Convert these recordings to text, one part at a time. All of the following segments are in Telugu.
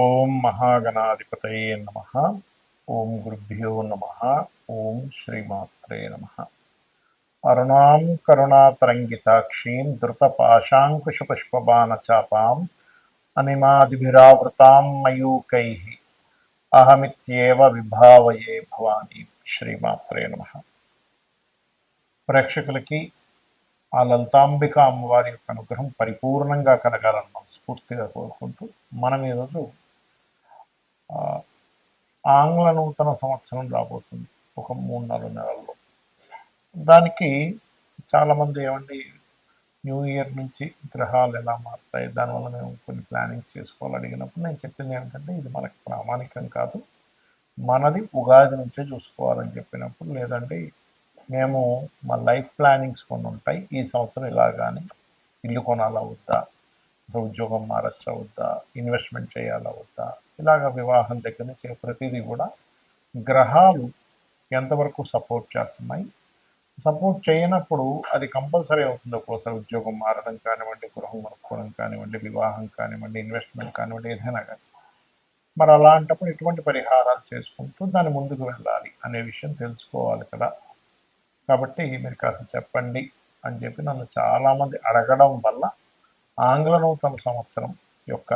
ఓం మహాగణాధిపతయే నమః. ఓం గురుభ్యో నమః. ఓం శ్రీమాత్రే నమః. అరుణాం కరుణాతరంగితాక్షీం ధృతపాశాంకుశపుష్పబాణచాపాం అనిమాదిభిరావృతాం మయూకైః అహమిత్యేవ విభావయే భవానీ. శ్రీమాత్రే నమః. ప్రేక్షకులకి ఆ లలితాంబిక అమ్మవారి యొక్క అనుగ్రహం పరిపూర్ణంగా కలగాలని మనస్ఫూర్తిగా కోరుకుంటూ మనం ఈరోజు ఆంగ్ల నూతన సంవత్సరం రాబోతుంది ఒక 3-4 నెలల్లో. దానికి చాలామంది ఏమండి న్యూ ఇయర్ నుంచి గ్రహాలు ఎలా మారుతాయి, దానివల్ల మేము కొన్ని ప్లానింగ్స్ చేసుకోవాలి అడిగినప్పుడు నేను చెప్పింది ఏంటంటే ఇది మనకు ప్రామాణికం కాదు, మనది ఉగాది నుంచే చూసుకోవాలని చెప్పినప్పుడు, లేదంటే మేము మా లైఫ్ ప్లానింగ్స్ కొన్ని ఉంటాయి, ఈ సంవత్సరం ఇలా కానీ ఇల్లు కొనాలా వద్దా, ఉద్యోగం మారచ్చా వద్దా, ఇన్వెస్ట్మెంట్ చేయాలా వద్దా, ఇలాగ వివాహం దగ్గర నుంచి ప్రతిదీ కూడా గ్రహాలు ఎంతవరకు సపోర్ట్ చేస్తున్నాయి, సపోర్ట్ చేయనప్పుడు అది కంపల్సరీ అవుతుంది. ఒక్కోసారి ఉద్యోగం మారడం కానివ్వండి, గృహం కొనుక్కోవడం కానివ్వండి, వివాహం కానివ్వండి, ఇన్వెస్ట్మెంట్ కానివ్వండి, ఏదైనా కానీ. మరి అలాంటప్పుడు ఎటువంటి పరిహారాలు చేసుకుంటూ దాన్ని ముందుకు వెళ్ళాలి అనే విషయం తెలుసుకోవాలి కదా. కాబట్టి మీరు కాస్త చెప్పండి అని చెప్పి నన్ను చాలామంది అడగడం వల్ల ఆంగ్ల నూతన సంవత్సరం యొక్క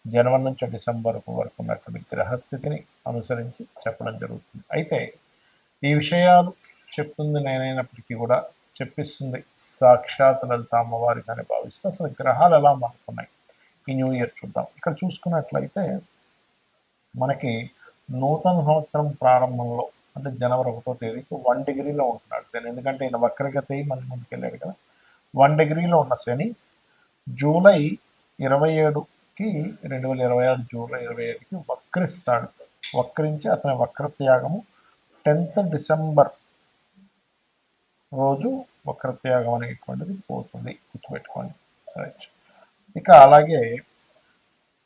జనవరి నుంచి డిసెంబర్ వరకు ఉన్నటువంటి గ్రహస్థితిని అనుసరించి చెప్పడం జరుగుతుంది. అయితే ఈ విషయాలు చెప్తుంది నేనైనప్పటికీ కూడా చెప్పిస్తుంది సాక్షాత్ లలిత అమ్మవారికి అని భావిస్తే అసలు గ్రహాలు ఎలా మారుతున్నాయి ఈ న్యూ ఇయర్ చూద్దాం. ఇక్కడ చూసుకున్నట్లయితే మనకి నూతన సంవత్సరం ప్రారంభంలో అంటే జనవరి 1వ తేదీకి 1 డిగ్రీలో ఉంటున్నాడు శని. ఎందుకంటే ఈయన వక్రగతి మళ్ళీ ముందుకెళ్ళాడు కదా. 1 డిగ్రీలో ఉన్న శని జూలై 27కి 2026 జూలై 27కి వక్రిస్తాడు. వక్రించి అతని వక్రత్యాగము 10th డిసెంబర్ రోజు వక్రత్యాగం అనేటువంటిది పోతుంది, గుర్తుపెట్టుకోండి. రైట్. ఇక అలాగే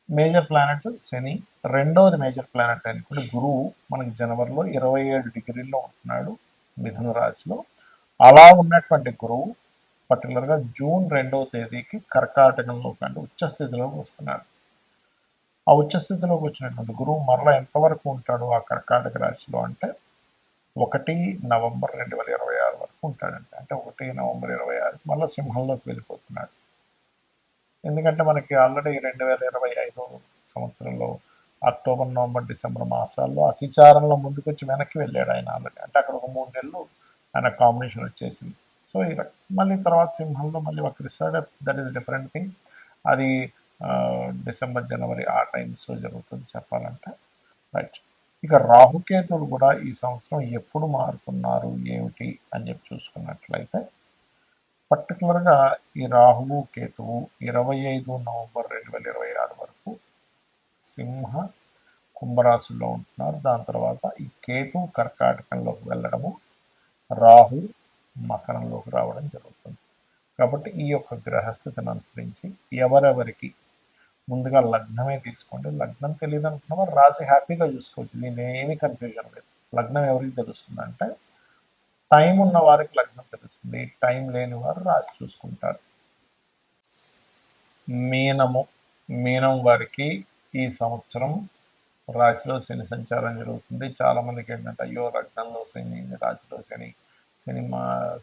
మేజర్ ప్లానెట్ శని, రెండవది మేజర్ ప్లానెట్ అనుకుంటే గురువు మనకి జనవరిలో 27 డిగ్రీల్లో ఉంటున్నాడు మిథున రాశిలో. అలా ఉన్నటువంటి గురువు పర్టికులర్గా జూన్ 2వ తేదీకి కర్కాటకంలోకి అంటే ఉచ్చస్థితిలోకి వస్తున్నాడు. ఆ ఉచ్చస్థితిలోకి వచ్చినటువంటి గురువు మరలా ఎంతవరకు ఉంటాడు ఆ కర్కాటక రాశిలో అంటే 1 నవంబర్ 2026 వరకు ఉంటాడండి. అంటే 1 నవంబర్ 26 మళ్ళీ సింహంలోకి వెళ్ళిపోతున్నాడు. ఎందుకంటే మనకి ఆల్రెడీ 2025 సంవత్సరంలో అక్టోబర్, నవంబర్, డిసెంబర్ మాసాల్లో అతిచారంలో ముందుకొచ్చి వెనక్కి వెళ్ళాడు ఆయన ఆల్రెడీ. అంటే అక్కడ ఒక 3 నెలలు ఆయన కాంబినేషన్ వచ్చేసింది. సో మళ్ళీ తర్వాత సింహంలో మళ్ళీ వక్రిస్తాడు. That is different thing. అది డిసెంబర్, జనవరి ఆ టైమ్స్లో జరుగుతుంది చెప్పాలంటే. రైట్. ఇక రాహుకేతువులు కూడా ఈ సంవత్సరం ఎప్పుడు మారుతున్నారు ఏమిటి అని చెప్పి చూసుకున్నట్లయితే పర్టికులర్గా ఈ రాహువు కేతువు 25 నవంబర్ 2026 వరకు సింహ కుంభరాశుల్లో ఉంటున్నారు. దాని తర్వాత ఈ కేతు కర్కాటకంలోకి వెళ్ళడము, రాహు మకరంలోకి రావడం జరుగుతుంది. కాబట్టి ఈ యొక్క గ్రహస్థితిని అనుసరించి ఎవరెవరికి ముందుగా లగ్నమే తీసుకోండి. లగ్నం తెలియదు అనుకున్న వారు రాశి హ్యాపీగా చూసుకోవచ్చు, దీని ఏమీ కన్ఫ్యూజన్ లేదు. లగ్నం ఎవరికి తెలుస్తుంది అంటే టైం ఉన్న వారికి లగ్నం తెలుస్తుంది, టైం లేని వారు రాశి చూసుకుంటారు. మీనం వారికి ఈ సంవత్సరం రాశిలో శని సంచారం జరుగుతుంది. చాలామందికి ఏంటంటే అయ్యో లగ్నంలో శని, రాశిలో శని,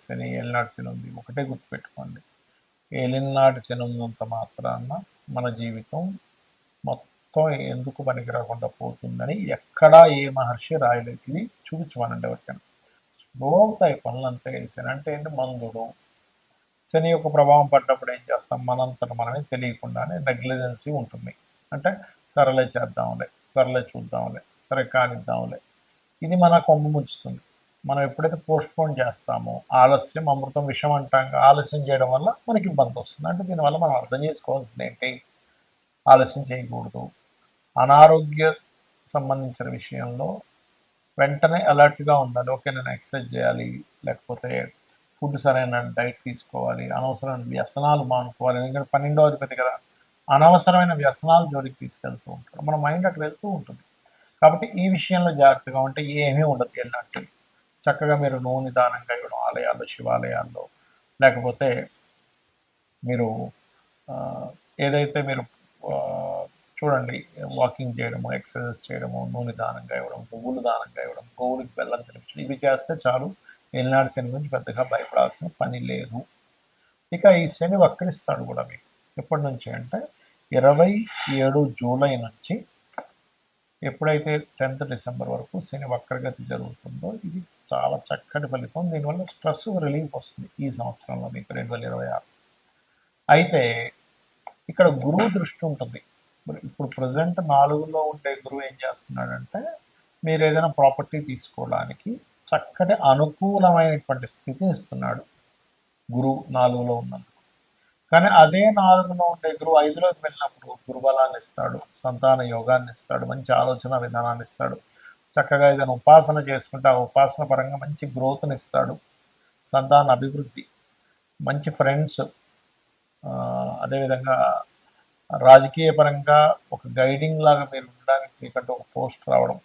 శని ఏలినాటి శని ఉంది. ఒకటే గుర్తుపెట్టుకోండి, ఏలినాటి శని ఉన్నంత మాత్రాన మన జీవితం మొత్తం ఎందుకు పనికి రాకుండా పోతుందని ఎక్కడా ఏ మహర్షి రాయలేదు. ఇది చూపించమనండి ఎవరికైనా. స్లో అవుతాయి పనులంతా. శని అంటే ఏంటి? మందుడు. శని యొక్క ప్రభావం పడ్డప్పుడు ఏం చేస్తాం, మనంతట మనమే తెలియకుండానే నెగ్లిజెన్సీ ఉంటుంది. అంటే సరలే చేద్దాంలే, సరలే చూద్దాంలే, సరే కానిద్దాంలే, ఇది మన కొమ్ము ముంచుతుంది. మనం ఎప్పుడైతే పోస్ట్పోన్ చేస్తామో, ఆలస్యం అమృతం విషయం అంటాం, ఆలస్యం చేయడం వల్ల మనకి ఇబ్బంది వస్తుంది. అంటే దీనివల్ల మనం అర్థం చేసుకోవాల్సింది ఏంటి, ఆలస్యం చేయకూడదు. అనారోగ్య సంబంధించిన విషయంలో వెంటనే అలర్ట్గా ఉండాలి. ఓకే, నేను ఎక్సర్సైజ్ చేయాలి, లేకపోతే ఫుడ్ సరైన డైట్ తీసుకోవాలి, అనవసరమైన వ్యసనాలు మానుకోవాలి. ఎందుకంటే 12వ అధిపతి కదా, అనవసరమైన వ్యసనాలు జోలికి తీసుకెళ్తూ ఉంటాడు. మన మైండ్ అక్కడ వెళ్తూ ఉంటుంది. కాబట్టి ఈ విషయంలో జాగ్రత్తగా ఉంటే ఏమీ ఉండదు. వెళ్ళాల్సి చక్కగా మీరు నూనె దానంగా ఇవ్వడం ఆలయాల్లో, శివాలయాల్లో, లేకపోతే మీరు ఏదైతే మీరు చూడండి, వాకింగ్ చేయడము, ఎక్సర్సైజ్ చేయడము, నూనె దానంగా ఇవ్వడం, పువ్వులు దానంగా ఇవ్వడం, గోవులకి బెల్లం తినిపించడం, ఇవి చేస్తే చాలు. ఏలినాటి శని గురించి పెద్దగా భయపడాల్సిన పని లేదు. ఇక ఈ శని వక్రిస్తాడు కూడా మీకు. ఎప్పటి నుంచి అంటే 27 జూలై నుంచి ఎప్పుడైతే 10th డిసెంబర్ వరకు శని వక్రగతి జరుగుతుందో ఇది చాలా చక్కటి ఫలితం. దీనివల్ల స్ట్రెస్ రిలీఫ్ వస్తుంది ఈ సంవత్సరంలో మీకు 2026. అయితే ఇక్కడ గురువు దృష్టి ఉంటుంది. ఇప్పుడు ప్రజెంట్ 4లో ఉండే గురువు ఏం చేస్తున్నాడంటే మీరు ఏదైనా ప్రాపర్టీ తీసుకోవడానికి చక్కటి అనుకూలమైనటువంటి స్థితిని ఇస్తున్నాడు గురువు 4లో ఉన్నందుకు. కానీ అదే 4లో ఉండే గురువు 5లోకి వెళ్ళినప్పుడు గురుబలాన్ని ఇస్తాడు, సంతాన యోగాన్ని ఇస్తాడు, మంచి ఆలోచన విధానాన్ని ఇస్తాడు. చక్కగా ఏదైనా ఉపాసన చేసుకుంటే ఆ ఉపాసన పరంగా మంచి గ్రోత్ని ఇస్తాడు, సంతాన అభివృద్ధి, మంచి ఫ్రెండ్స్, అదేవిధంగా రాజకీయ పరంగా ఒక గైడింగ్ లాగా మీరు ఉండడానికి మీకంటే ఒక పోస్ట్ రావడం,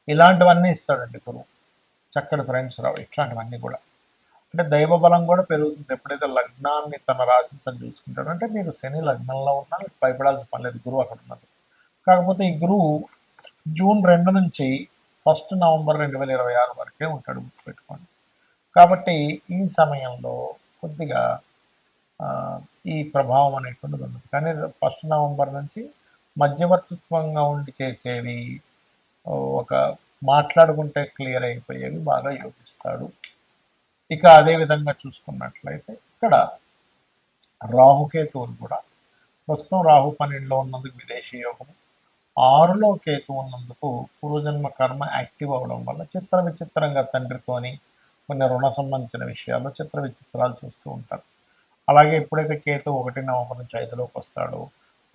ఇలాంటివన్నీ ఇస్తాడండి గురువు. చక్కటి ఫ్రెండ్స్ రావడం, ఇట్లాంటివన్నీ కూడా. అంటే దైవ బలం కూడా పెరుగుతుంది ఎప్పుడైతే లగ్నాన్ని తన రాశి తను చూసుకుంటాడు. అంటే మీరు శని లగ్నంలో ఉన్నా భయపడాల్సిన పని లేదు, గురువు అక్కడ ఉన్నది. కాకపోతే ఈ గురువు జూన్ 2 నుంచి 1 నవంబర్ 2026 వరకే ఉంటాడు, గుర్తుపెట్టుకోండి. కాబట్టి ఈ సమయంలో కొద్దిగా ఈ ప్రభావం అనేటువంటిది ఉండదు. కానీ 1 నవంబర్ నుంచి మధ్యవర్తిత్వంగా ఉండి చేసేవి, ఒక మాట్లాడుకుంటే క్లియర్ అయిపోయేవి బాగా యోగిస్తాడు. ఇక అదే విధంగా చూసుకున్నట్లయితే ఇక్కడ రాహుకేతువులు కూడా ప్రస్తుతం రాహు 12లో ఉన్నందుకు విదేశీ యోగము, 6లో కేతు ఉన్నందుకు పూర్వజన్మ కర్మ యాక్టివ్ అవడం వల్ల చిత్ర విచిత్రంగా తండ్రితోని కొన్ని రుణ సంబంధించిన విషయాల్లో చిత్ర విచిత్రాలు చూస్తూ ఉంటారు. అలాగే ఎప్పుడైతే కేతు 1 నవంబర్ నుంచి 5లోకి వస్తాడో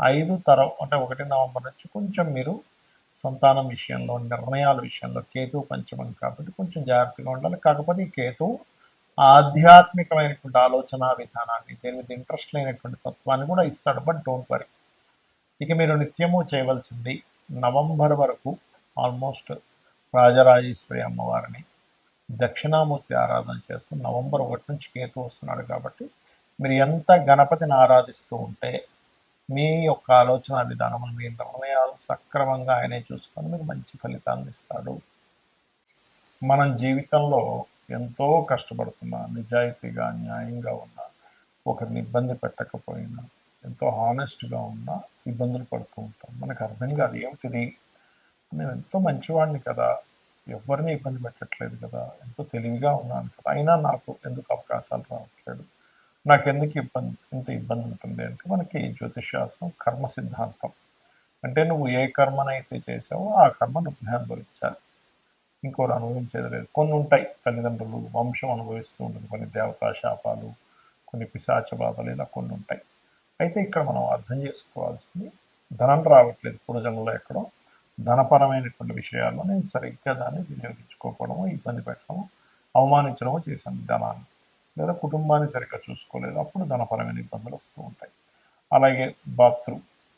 5 అంటే 1 నవంబర్ నుంచి కొంచెం మీరు సంతానం విషయంలో, నిర్ణయాల విషయంలో, కేతు పంచమం కాబట్టి కొంచెం జాగ్రత్తగా ఉండాలి. కాకపోతే ఈ కేతు ఆధ్యాత్మికమైనటువంటి ఆలోచన విధానాన్ని, దేని మీద ఇంట్రెస్ట్ లేనటువంటి తత్వాన్ని కూడా ఇస్తాడు. But don't worry. ఇక మీరు నిత్యము చేయవలసింది నవంబర్ వరకు ఆల్మోస్ట్ రాజరాజేశ్వరి అమ్మవారిని దక్షిణామూర్తి ఆరాధన చేస్తూ, నవంబర్ 1 నుంచి కేతు వస్తున్నాడు కాబట్టి మీరు ఎంత గణపతిని ఆరాధిస్తూ ఉంటే మీ యొక్క ఆలోచన విధానం, మీ నిర్ణయాలు సక్రమంగా ఆయనే చూసుకొని మీకు మంచి ఫలితాలను ఇస్తాడు. మనం జీవితంలో ఎంతో కష్టపడుతున్నా, నిజాయితీగా న్యాయంగా ఉన్నా, ఒకరిని ఇబ్బంది పెట్టకపోయినా, ఎంతో హానెస్ట్గా ఉన్నా ఇబ్బందులు పడుతూ ఉంటాం. మనకు అర్థం కాదు ఏమిటిది, నేను ఎంతో మంచివాడిని కదా, ఎవరిని ఇబ్బంది పెట్టట్లేదు కదా, ఎంతో తెలివిగా ఉన్నాను కదా, అయినా నాకు ఎందుకు అవకాశాలు రావట్లేదు, నాకెందుకు ఇంత ఇబ్బంది ఉంటుంది అంటే మనకి జ్యోతిషాస్త్రం కర్మ సిద్ధాంతం. అంటే నువ్వు ఏ కర్మనైతే చేసావో ఆ కర్మ నువ్వు అనుభవించాలి, ఇంకోరు అనుభవించేది లేదు. కొన్ని ఉంటాయి, తల్లిదండ్రులు, వంశం అనుభవిస్తూ ఉంటుంది, కొన్ని దేవతా శాపాలు, కొన్ని పిశాచ బాధలు, ఇలా కొన్ని ఉంటాయి. అయితే ఇక్కడ మనం అర్థం చేసుకోవాల్సింది ధనం రావట్లేదు పూర్వజన్మలో ఎక్కడో ధనపరమైనటువంటి విషయాల్లో నేను సరిగ్గా దాన్ని వినియోగించుకోకపోవడము, ఇబ్బంది పెట్టడము, అవమానించడము చేశాను ధనాన్ని, లేదా కుటుంబాన్ని సరిగ్గా చూసుకోలేదు, అప్పుడు ధనపరమైన ఇబ్బందులు వస్తూ ఉంటాయి. అలాగే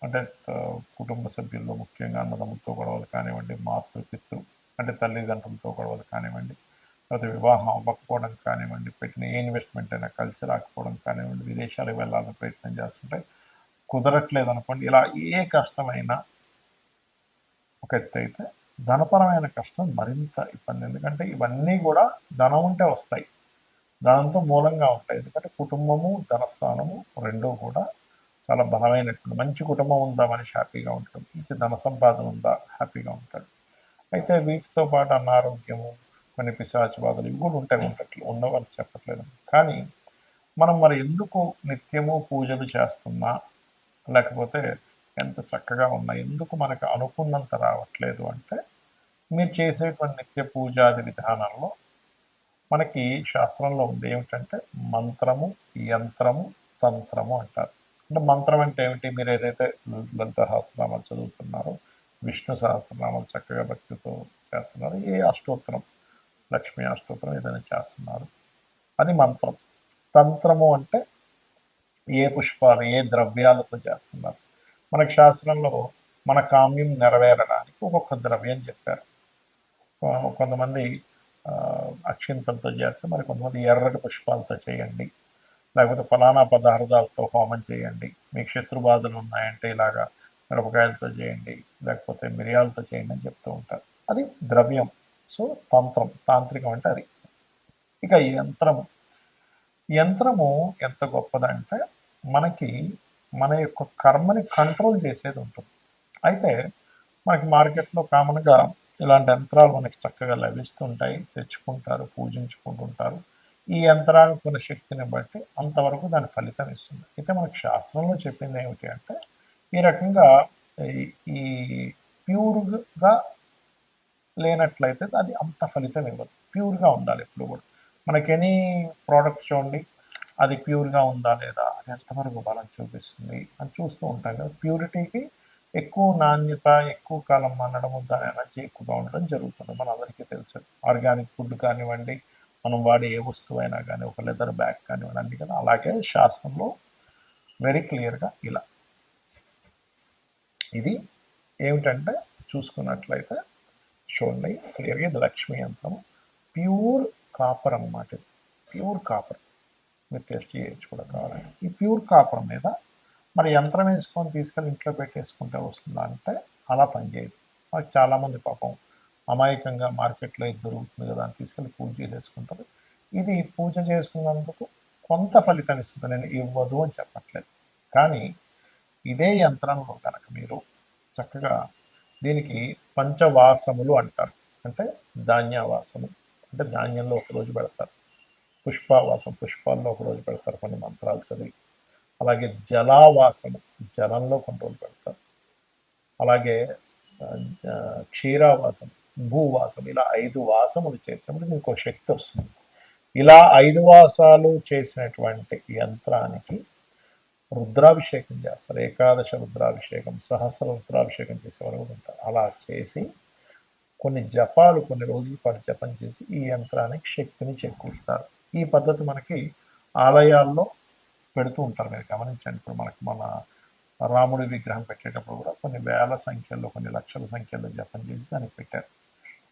అంటే కుటుంబ సభ్యుల్లో ముఖ్యంగా అన్నదమ్ములతో గొడవలు కానివ్వండి, పితృ అంటే తల్లిదండ్రులతో గొడవలు కానివ్వండి, లేకపోతే వివాహం అవ్వకపోవడం కానివ్వండి, పెట్టిన ఏ ఇన్వెస్ట్మెంట్ అయినా కలిసి రాకపోవడం కానివ్వండి, విదేశాలకు వెళ్ళాలని ప్రయత్నం చేస్తుంటే కుదరట్లేదు అనుకోండి, ఇలా ఏ కష్టమైనా ఒక ఎత్తు అయితే ధనపరమైన కష్టం మరింత ఇబ్బంది. ఎందుకంటే ఇవన్నీ కూడా ధనం ఉంటే వస్తాయి, దాంతో మూలంగా ఉంటాయి. ఎందుకంటే కుటుంబము, ధనస్థానము రెండూ కూడా చాలా బలమైనటువంటి, మంచి కుటుంబం ఉందా మనిషి హ్యాపీగా ఉంటాడు, మంచి ధన సంపాదన ఉందా హ్యాపీగా ఉంటాడు. అయితే వీటితో పాటు అనారోగ్యము, కొన్ని పిశాచ బాధలు ఇవి కూడా ఉండవని చెప్పట్లేదు. కానీ మనం మరి ఎందుకు నిత్యము పూజలు చేస్తున్నా, లేకపోతే ఎంత చక్కగా ఉన్నా ఎందుకు మనకు అనుకున్నంత రావట్లేదు అంటే, మీరు చేసేటువంటి నిత్య పూజాది విధానంలో మనకి శాస్త్రంలో ఉంది ఏమిటంటే మంత్రము, యంత్రము, తంత్రము అంటారు. అంటే మంత్రం అంటే ఏమిటి, మీరు ఏదైతే లలిత సహస్రనామాలు చదువుతున్నారో, విష్ణు సహస్రనామాలు చక్కగా భక్తితో చేస్తున్నారు, ఏ అష్టోత్తరం, లక్ష్మీ అష్టోత్తరం ఏదైనా చేస్తున్నారు, అది మంత్రం. తంత్రము అంటే ఏ పుష్పాలు, ఏ ద్రవ్యాలతో చేస్తున్నారు. మనకి శాస్త్రంలో మన కామ్యం నెరవేరడానికి ఒక్కొక్క ద్రవ్యం చెప్పారు. కొంతమంది అక్షింతలతో చేస్తే, మరి కొంతమంది ఎర్రటి పుష్పాలతో చేయండి, లేకపోతే ఫలానా పదార్థాలతో హోమం చేయండి, మీకు శత్రుబాధలు ఉన్నాయంటే ఇలాగా మిరపకాయలతో చేయండి, లేకపోతే మిరియాలతో చేయండి అని చెప్తూ ఉంటారు. అది ద్రవ్యం. సో తాంత్రికం అంటే అది. ఇక యంత్రము ఎంత గొప్పదంటే మనకి మన యొక్క కర్మని కంట్రోల్ చేసేది ఉంటుంది. అయితే మనకి మార్కెట్లో కామన్గా ఇలాంటి యంత్రాలు మనకి చక్కగా లభిస్తుంటాయి, తెచ్చుకుంటారు, పూజించుకుంటుంటారు. ఈ యంత్రానికి ఉన్న శక్తిని బట్టి అంతవరకు దాని ఫలితం ఇస్తుంది. అయితే మనకు శాస్త్రంలో చెప్పింది ఏమిటి అంటే ఈ రకంగా ఈ ప్యూర్గా లేనట్లయితే అది అంత ఫలితం ఇవ్వదు. ప్యూర్గా ఉండాలి ఎప్పుడు కూడా. మనకి ఎనీ ప్రోడక్ట్ చూడండి, అది ప్యూర్గా ఉందా లేదా, అది ఎంతవరకు బలం చూపిస్తుంది అని చూస్తూ ఉంటాం కదా. ప్యూరిటీకి ఎక్కువ నాణ్యత, ఎక్కువ కాలం మనడము, దాని ఎనర్జీ ఎక్కువగా ఉండడం జరుగుతుంది. మనందరికీ తెలుసు. ఆర్గానిక్ ఫుడ్ కానివ్వండి, మనం వాడే ఏ వస్తువు అయినా కానీ, ఒక లెదర్ బ్యాగ్ కానివ్వండి, అన్ని కదా. అలాగే శాస్త్రంలో వెరీ క్లియర్గా ఇలా ఇది ఏమిటంటే చూసుకున్నట్లయితే చూడండి క్లియర్గా, ఇది లక్ష్మీ యంత్రం, ప్యూర్ కాపర్ అన్నమాట. ఇది ప్యూర్ కాపర్. మీరు టెస్ట్ చేయొచ్చు కూడా కావాలంటే. ఈ ప్యూర్ కాపర్ మీద మరి యంత్రం వేసుకొని తీసుకెళ్ళి ఇంట్లో పెట్టేసుకుంటే వస్తుందా అంటే అలా పనిచేయదు. మనకి చాలామంది పాపం అమాయకంగా మార్కెట్లో ఇది దొరుకుతుంది కదా అని తీసుకెళ్ళి పూజ చేసేసుకుంటారు. ఇది పూజ చేసుకున్నందుకు కొంత ఫలితం ఇస్తుంది, నేను ఇవ్వదు అని చెప్పట్లేదు. కానీ ఇదే యంత్రంలో కనుక మీరు చక్కగా దీనికి పంచవాసములు అంటారు. అంటే ధాన్యవాసము, అంటే ధాన్యంలో ఒకరోజు పెడతారు. పుష్పవాసం, పుష్పాల్లో ఒకరోజు పెడతారు కొన్ని మంత్రాలు చదివి. అలాగే జలావాసము, జలంలో కొన్ని రోజులు పెడతారు. అలాగే క్షీరావాసం, భూవాసం, ఇలా 5 వాసములు చేసినప్పుడు మీకు శక్తి వస్తుంది. ఇలా 5 వాసాలు చేసినటువంటి యంత్రానికి రుద్రాభిషేకం చేస్తారు. ఏకాదశ రుద్రాభిషేకం, సహస్ర రుద్రాభిషేకం చేసేవారు కూడా ఉంటారు. అలా చేసి కొన్ని జపాలు, కొన్ని రోజుల పాటు జపం చేసి ఈ యంత్రానికి శక్తిని చేకూరుతారు. ఈ పద్ధతి మనకి ఆలయాల్లో పెడుతూ ఉంటారు. మీరు గమనించండి. ఇప్పుడు మనకి మన రాముడి విగ్రహం పెట్టేటప్పుడు కూడా కొన్ని వేల సంఖ్యలో, కొన్ని లక్షల సంఖ్యలో జపం చేసి దానికి పెట్టారు.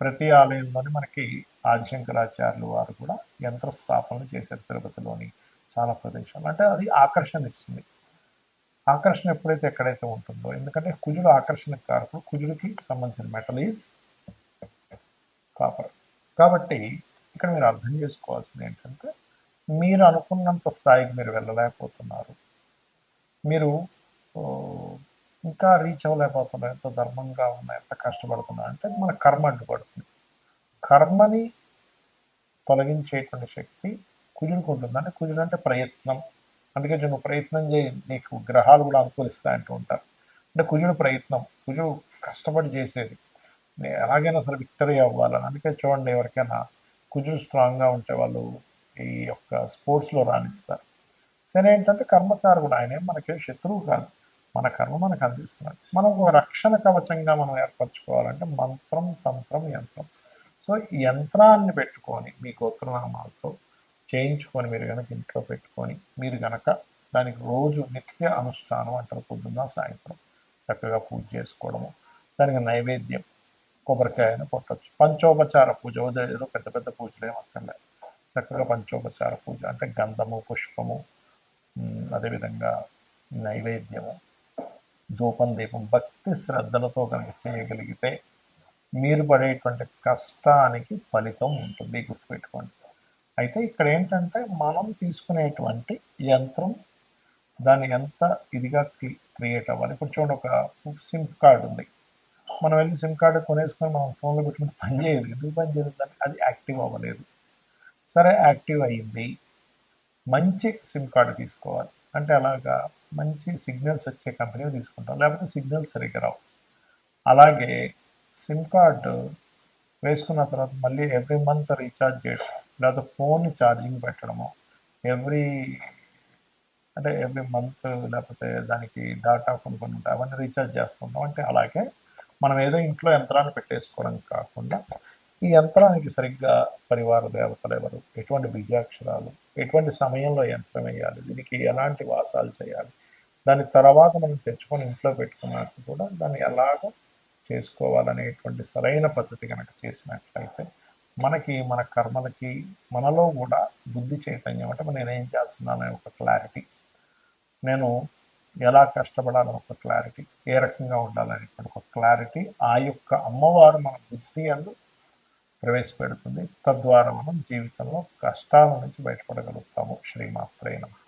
ప్రతి ఆలయంలోని మనకి ఆదిశంకరాచార్యులు వారు కూడా యంత్ర స్థాపనలు చేశారు తిరుపతిలోని చాలా ప్రదేశాలు. అంటే అది ఆకర్షణ ఇస్తుంది. ఆకర్షణ ఎప్పుడైతే ఎక్కడైతే ఉంటుందో, ఎందుకంటే కుజుడు ఆకర్షణకు కారకుడు, కుజుడికి సంబంధించిన మెటల్ ఈజ్ కాపర్. కాబట్టి ఇక్కడ మీరు అర్థం చేసుకోవాల్సింది ఏంటంటే మీరు అనుకున్నంత స్థాయికి మీరు వెళ్ళలేకపోతున్నారు, మీరు ఇంకా రీచ్ అవ్వలేకపోతున్నారు, ఎంత ధర్మంగా ఉన్నా, ఎంత కష్టపడుతున్నారు అంటే మన కర్మ అడ్డుపడుతుంది. కర్మని తొలగించేటువంటి శక్తి కుజుడికి ఉంటుంది. అంటే కుజుడు అంటే ప్రయత్నం. అందుకే నువ్వు ప్రయత్నం చేయి, నీకు గ్రహాలు కూడా అనుకూలిస్తాయి అంటూ ఉంటారు. అంటే కుజుడు ప్రయత్నం, కుజుడు కష్టపడి చేసేది, ఎలాగైనా సరే విక్టరీ అవ్వాలని. అందుకే చూడండి, ఎవరికైనా కుజుడు స్ట్రాంగ్గా ఉంటే వాళ్ళు ఈ యొక్క స్పోర్ట్స్లో రాణిస్తారు. సరే, ఏంటంటే కర్మకారకుడు, ఆయన మనకి శత్రువు కాదు, మన కర్మ మనకు అందిస్తున్నాడు. మనం ఒక రక్షణ కవచంగా మనం ఏర్పరచుకోవాలంటే మంత్రం, తంత్రం, యంత్రం. సో ఈ యంత్రాన్ని పెట్టుకొని మీ గోత్రనామాలతో చేయించుకొని మీరు కనుక ఇంట్లో పెట్టుకొని మీరు కనుక దానికి రోజు నిత్య అనుష్ఠానం అంటారు, పొద్దున్న సాయంత్రం చక్కగా పూజ చేసుకోవడము, దానికి నైవేద్యం కొబ్బరికాయను కొట్టచ్చు. పంచోపచార పూజ, ఏదో పెద్ద పెద్ద పూజలు ఏమక్కర్లేదు. చక్కగా పంచోపచార పూజ అంటే గంధము, పుష్పము, అదేవిధంగా నైవేద్యము, ధూపం, దీపం, భక్తి శ్రద్ధలతో కనుక చేయగలిగితే మీరు పడేటువంటి కష్టానికి ఫలితం ఉంటుంది, గుర్తుపెట్టుకోండి. అయితే ఇక్కడ ఏంటంటే మనం తీసుకునేటువంటి యంత్రం దాన్ని ఎంత ఇదిగా క్రియేట్ అవ్వాలి. ఇప్పుడు చూడండి, ఒక సిమ్ కార్డు ఉంది, మనం వెళ్ళి సిమ్ కార్డు కొనేసుకొని మనం ఫోన్లో పెట్టుకుంటే పని చేయదు. ఎందుకు పని చేయదు? అది యాక్టివ్ అవ్వలేదు. సరే, యాక్టివ్ అయ్యింది, మంచి సిమ్ కార్డు తీసుకోవాలి. అంటే అలాగా మంచి సిగ్నల్స్ వచ్చే కంపెనీ తీసుకుంటాం, లేకపోతే సిగ్నల్స్ సరిగ్గా రావు. అలాగే సిమ్ కార్డు వేసుకున్న తర్వాత మళ్ళీ ఎవ్రీ మంత్ రీఛార్జ్ చేయడం, లేకపోతే ఫోన్ ఛార్జింగ్ పెట్టడము, ఎవ్రీ మంత్, లేకపోతే దానికి డాటా కొన్ని ఉంటాయి, అవన్నీ రీఛార్జ్ చేస్తుంటాం. అంటే అలాగే మనం ఏదో ఇంట్లో యంత్రాన్ని పెట్టేసుకోవడం కాకుండా ఈ యంత్రానికి సరిగ్గా పరివార దేవతలు ఎవరు, ఎటువంటి బీజాక్షరాలు, ఎటువంటి సమయంలో యంత్రం వేయాలి, దీనికి ఎలాంటి వాసాలు చేయాలి, దాని తర్వాత మనం తెచ్చుకొని ఇంట్లో పెట్టుకున్నట్టు కూడా దాన్ని ఎలాగ చేసుకోవాలనేటువంటి సరైన పద్ధతి కనుక చేసినట్లయితే మనకి మన కర్మలకి మనలో కూడా బుద్ధి చైతన్యం, అంటే నేనేం చేస్తున్నాననే ఒక క్లారిటీ, నేను ఎలా కష్టపడాలని ఒక క్లారిటీ, ఏ రకంగా ఉండాలని ఒక క్లారిటీ ఆ యొక్క అమ్మవారు మన బుద్ధి అందు ప్రవేశపెడుతుంది. తద్వారా మనం జీవితంలో కష్టాల నుంచి బయటపడగలుగుతాము. శ్రీమాత్రే నమః.